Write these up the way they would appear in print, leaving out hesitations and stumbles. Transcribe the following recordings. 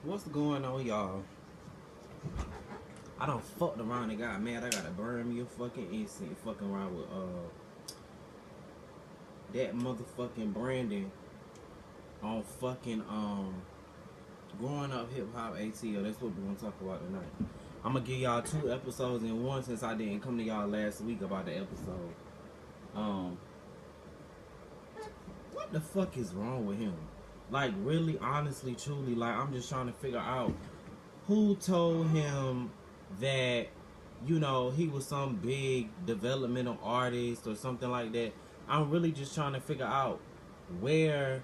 What's going on, y'all? I done fucked around and got mad. I gotta burn me a fucking incense fucking around with that motherfucking Brandon on fucking growing up hip hop ATL. That's what we're gonna talk about tonight. I'm gonna give y'all two episodes in one since I didn't come to y'all last week about the episode. Um what the fuck is wrong with him? Like really, honestly, truly, like I'm just trying to figure out who told him that he was some big developmental artist or something like that. I'm really just trying to figure out where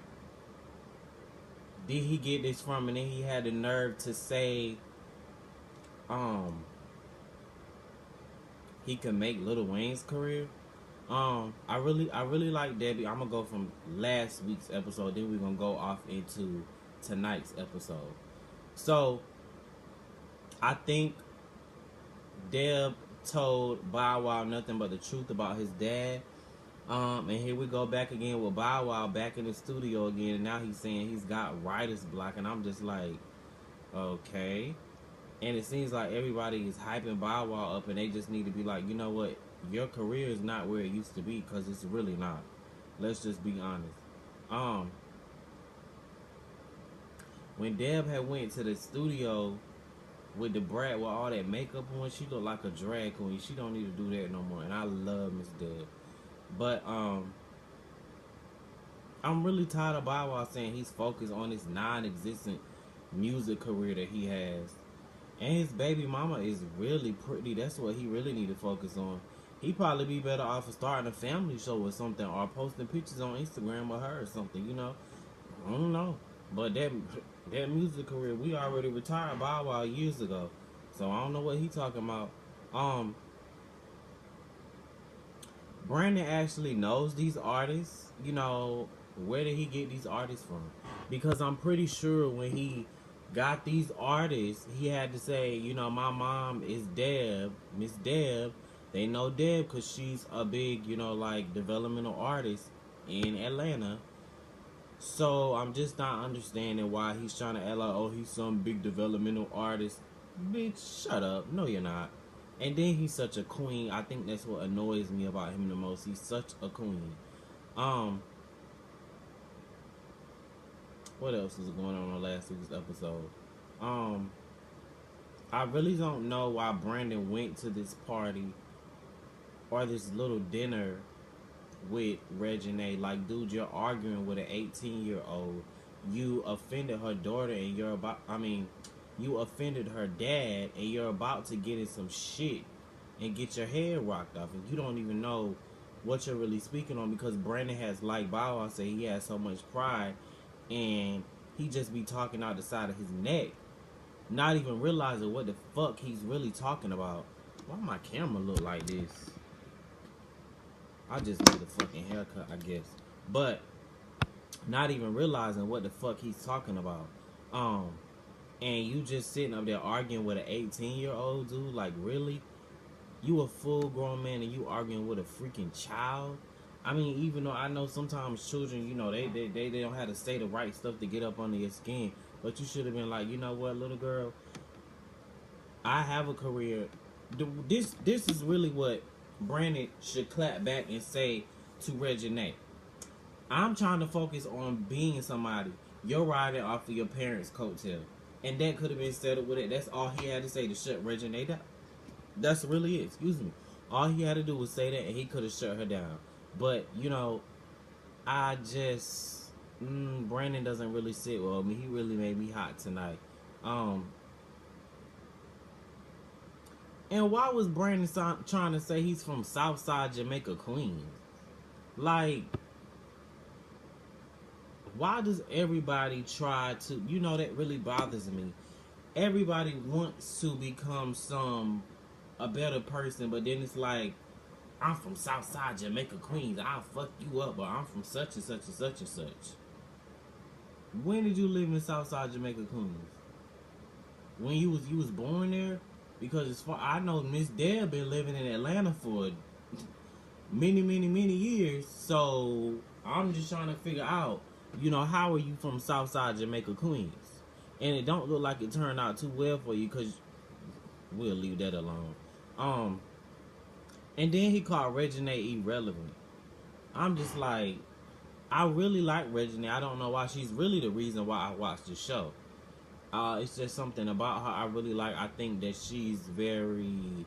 did he get this from, and then he had the nerve to say um he could make Lil Wayne's career. I really like Debbie. I'm gonna go from last week's episode, then we're gonna go off into tonight's episode. So I think Deb told Bow Wow nothing but the truth about his dad. And here we go back again with Bow Wow back in the studio again, and now he's saying he's got writer's block, and I'm just like, okay. And it seems like everybody is hyping Bow Wow up, and they just need to be like, you know what, your career is not where it used to be, because it's really not. Let's just be honest. When Deb had went to the studio with the brat with all that makeup on, she looked like a drag queen. She don't need to do that no more. And I love Miss Deb. But I'm really tired of Bow Wow saying he's focused on his non-existent music career that he has. And his baby mama is really pretty. That's what he really need to focus on. He'd probably be better off of starting a family show or something, or posting pictures on Instagram with her or something. I don't know. But that music career, we already retired Bow Wow years ago. So I don't know what he talking about. Brandon actually knows these artists. Where did he get these artists from? Because I'm pretty sure when he got these artists, he had to say, my mom is Deb, Miss Deb. They know Deb because she's a big, like developmental artist in Atlanta. So I'm just not understanding why he's trying to act like, oh, he's some big developmental artist. Bitch, shut up. No, you're not. And then he's such a queen. I think that's what annoys me about him the most. He's such a queen. What else was going on last week's episode? I really don't know why Brandon went to this party or this little dinner with Reginae. Like, dude, you're arguing with an 18-year-old. You offended her daughter, and you offended her dad, and you're about to get in some shit and get your head rocked off, and you don't even know what you're really speaking on, because Brandon has, like Bow Wow said, he has so much pride, and he just be talking out the side of his neck, not even realizing what the fuck he's really talking about. Why my camera look like this? I just need a fucking haircut, I guess. But not even realizing what the fuck he's talking about. And you just sitting up there arguing with an 18-year-old dude. Like, really? You a full grown man and you arguing with a freaking child? I mean, even though I know sometimes children, they don't have to say the right stuff to get up under your skin. But you should have been like, you know what, little girl? I have a career. This is really what Brandon should clap back and say to Reginae. I'm trying to focus on being somebody. You're riding off of your parents' coattail. And that could have been settled with it. That's all he had to say to shut Reginae down. That's really it. Excuse me. All he had to do was say that, and he could have shut her down. But, I just... Brandon doesn't really sit well with me. He really made me hot tonight. And why was Brandon trying to say he's from Southside Jamaica, Queens? Like, why does everybody try to... that really bothers me. Everybody wants to become a better person, but then it's like, I'm from Southside Jamaica, Queens. I'll fuck you up, but I'm from such and such and such and such. When did you live in Southside Jamaica, Queens? When you was born there? Because as far I know, Miss Deb been living in Atlanta for many, many, many years. So I'm just trying to figure out, how are you from Southside Jamaica, Queens? and it don't look like it turned out too well for you, because we'll leave that alone. And then he called Reginae irrelevant. I'm just like, I really like Reginae. I don't know why. She's really the reason why I watched the show. It's just something about her I really like. I think that she's very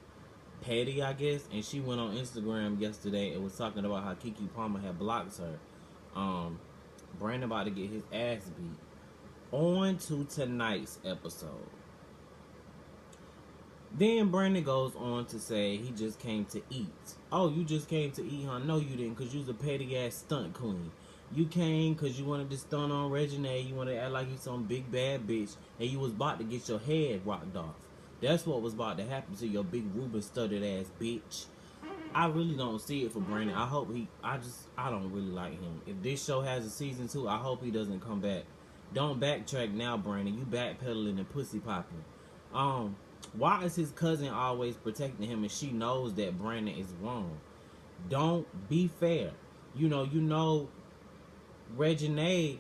petty, I guess. And she went on Instagram yesterday and was talking about how Keke Palmer had blocked her. Brandon about to get his ass beat. On to tonight's episode. Then Brandon goes on to say he just came to eat. Oh, you just came to eat, huh? No, you didn't, because you was a petty ass stunt queen. You came because you wanted to stunt on Reginae. You wanted to act like you some big bad bitch, and you was about to get your head rocked off. That's what was about to happen to your big Ruben studded ass bitch. I really don't see it for Brandon. I hope I don't really like him. If this show has a season 2, I hope he doesn't come back. Don't backtrack now, Brandon. You backpedaling and pussy popping. Why is his cousin always protecting him and she knows that Brandon is wrong? Don't be fair. You know, Reginae,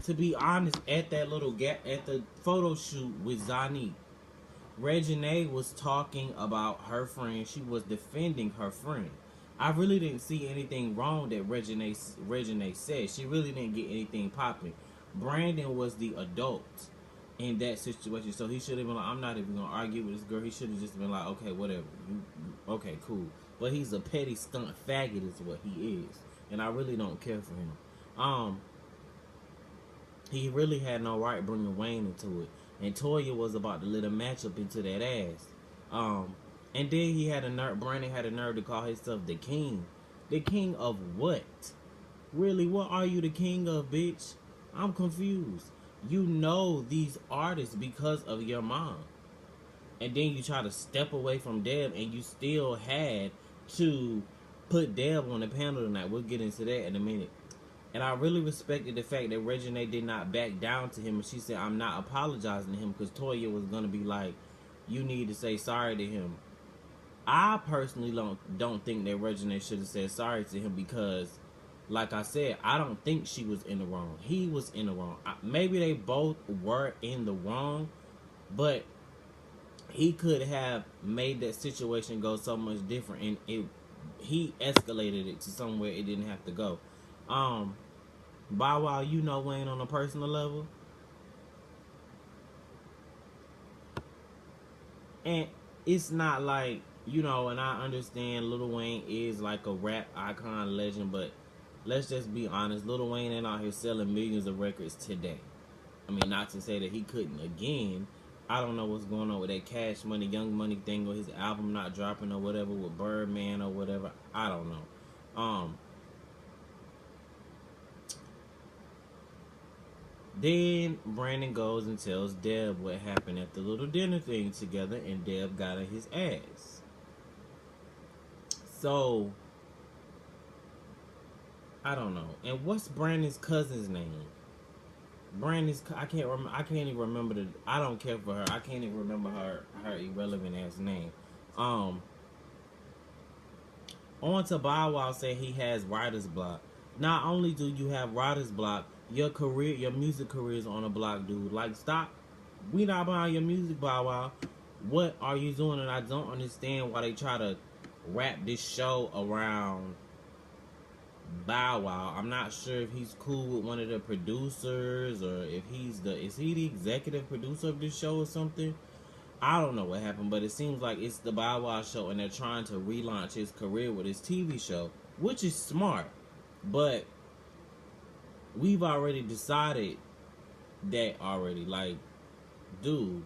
to be honest, at that little gap at the photo shoot with Zani, Reginae was talking about her friend. She was defending her friend. I really didn't see anything wrong that Reginae said. She really didn't get anything popping. Brandon was the adult in that situation, so he should have been like, I'm not even gonna argue with this girl. He should have just been like, okay, whatever. Okay, cool. But he's a petty stunt faggot is what he is, and I really don't care for him. He really had no right bringing Wayne into it, and Toya was about to let a matchup into that ass. And then Brandon had a nerve to call himself the king. The king of what? Really, what are you the king of, bitch? I'm confused. You know these artists because of your mom. And then you try to step away from Deb, and you still had to put Deb on the panel tonight. We'll get into that in a minute. And I really respected the fact that Reginae did not back down to him. And she said, I'm not apologizing to him, because Toya was going to be like, you need to say sorry to him. I personally don't think that Reginae should have said sorry to him, because like I said, I don't think she was in the wrong. He was in the wrong. Maybe they both were in the wrong, but he could have made that situation go so much different, and he escalated it to somewhere it didn't have to go. Bow Wow, you know Wayne on a personal level, and it's not like, and I understand Lil Wayne is like a rap icon legend, but let's just be honest, Lil Wayne ain't out here selling millions of records today. I mean, not to say that he couldn't again. I don't know what's going on with that Cash Money, Young Money thing, or his album not dropping or whatever with Birdman or whatever. I don't know. Then Brandon goes and tells Deb what happened at the little dinner thing together, and Deb got on his ass. So I don't know. And what's Brandon's cousin's name? I can't even remember I don't care for her. I can't even remember her irrelevant ass name. On to Bow Wow said he has writer's block. Not only do you have writer's block, your music career is on a block, dude. Like, stop. We not buying your music, Bow Wow. What are you doing? And I don't understand why they try to wrap this show around Bow Wow. I'm not sure if he's cool with one of the producers, or if is he the executive producer of this show or something? I don't know what happened, but it seems like it's the Bow Wow show, and they're trying to relaunch his career with his TV show, which is smart. But we've already decided that already. Like, dude,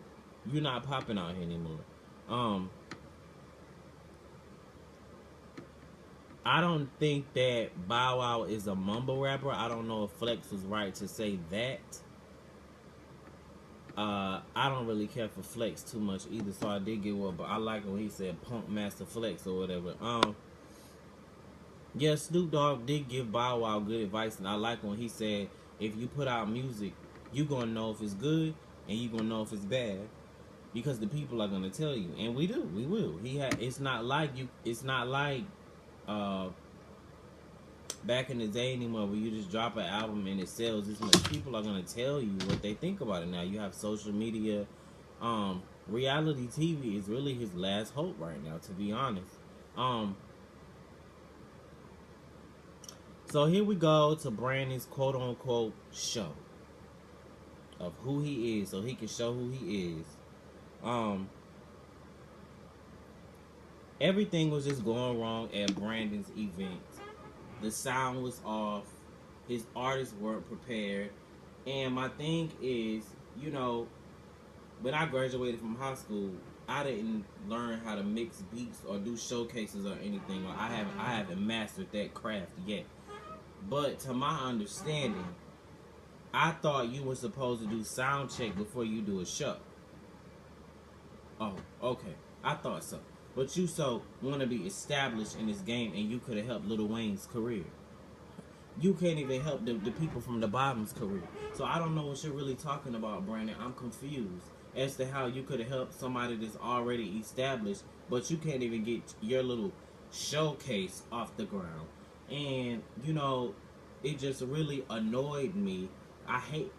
you're not popping out here anymore. I don't think that Bow Wow is a mumble rapper. I don't know if Flex was right to say that. I don't really care for Flex too much either, so I did get one, but I like when he said Punk Master Flex or whatever. Yeah, Snoop Dogg did give Bow Wow good advice, and I like when he said, if you put out music, you gonna know if it's good and you gonna know if it's bad, because the people are gonna tell you, and we will. It's not like back in the day anymore where you just drop an album and it sells this much. People are gonna tell you what they think about it now. You have social media. Reality TV is really his last hope right now, to be honest. So here we go to Brandon's quote unquote show of who he is, so he can show who he is. Everything was just going wrong at Brandon's event. The sound was off. His artists weren't prepared. And my thing is, you know, when I graduated from high school, I didn't learn how to mix beats or do showcases or anything. Or I haven't mastered that craft yet. But to my understanding, I thought you were supposed to do sound check before you do a show. Oh, okay. I thought so. But you so want to be established in this game, and you could have helped Lil Wayne's career. You can't even help the people from the bottom's career. So I don't know what you're really talking about, Brandon. I'm confused as to how you could have helped somebody that's already established, but you can't even get your little showcase off the ground. And, you know, it just really annoyed me. I hate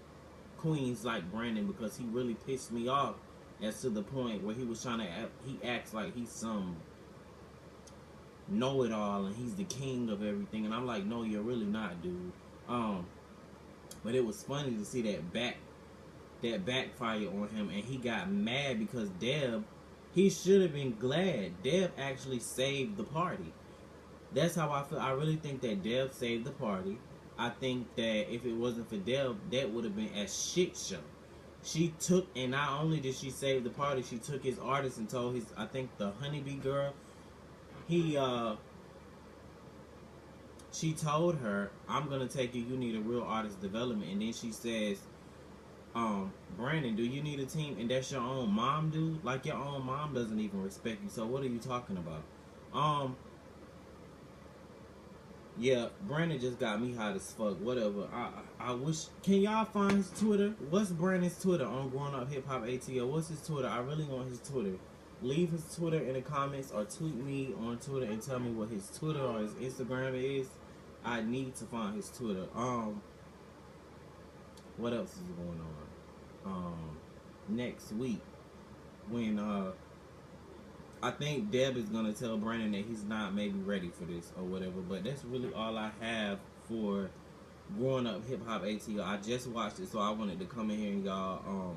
queens like Brandon because he really pissed me off. As to the point where he was trying to he acts like he's some know-it-all and he's the king of everything, and I'm like, no, you're really not, dude. But it was funny to see that backfire on him, and he got mad because Deb, he should have been glad. Deb actually saved the party. That's how I feel. I really think that Deb saved the party. I think that if it wasn't for Deb, that would have been a shit show. She took, and not only did she save the party, she took his artist and told his, I think the Honeybee girl, she told her, I'm going to take you, you need a real artist development. And then she says, Brandon, do you need a team? And that's your own mom, dude? Like, your own mom doesn't even respect you, so what are you talking about? Yeah, Brandon just got me hot as fuck. Whatever. I wish. Can y'all find his Twitter? What's Brandon's Twitter on Growing Up Hip Hop ATL? What's his Twitter? I really want his Twitter. Leave his Twitter in the comments or tweet me on Twitter and tell me what his Twitter or his Instagram is. I need to find his Twitter. What else is going on? Next week when I think Deb is going to tell Brandon that he's not maybe ready for this or whatever. But that's really all I have for Growing Up Hip Hop ATL. I just watched it, so I wanted to come in here and y'all.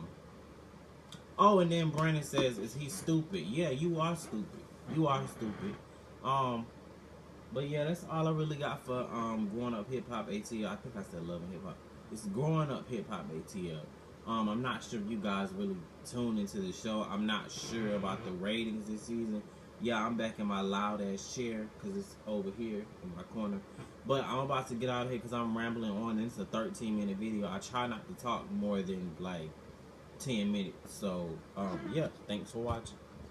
Oh, and then Brandon says, is he stupid? Yeah, you are stupid. You are stupid. But yeah, that's all I really got for Growing Up Hip Hop ATL. I think I said Love and Hip Hop. It's Growing Up Hip Hop ATL. I'm not sure if you guys really tune into the show. I'm not sure about the ratings this season. Yeah, I'm back in my loud ass chair because it's over here in my corner. But I'm about to get out of here because I'm rambling on. And it's a 13-minute video. I try not to talk more than like 10 minutes. So, yeah, thanks for watching.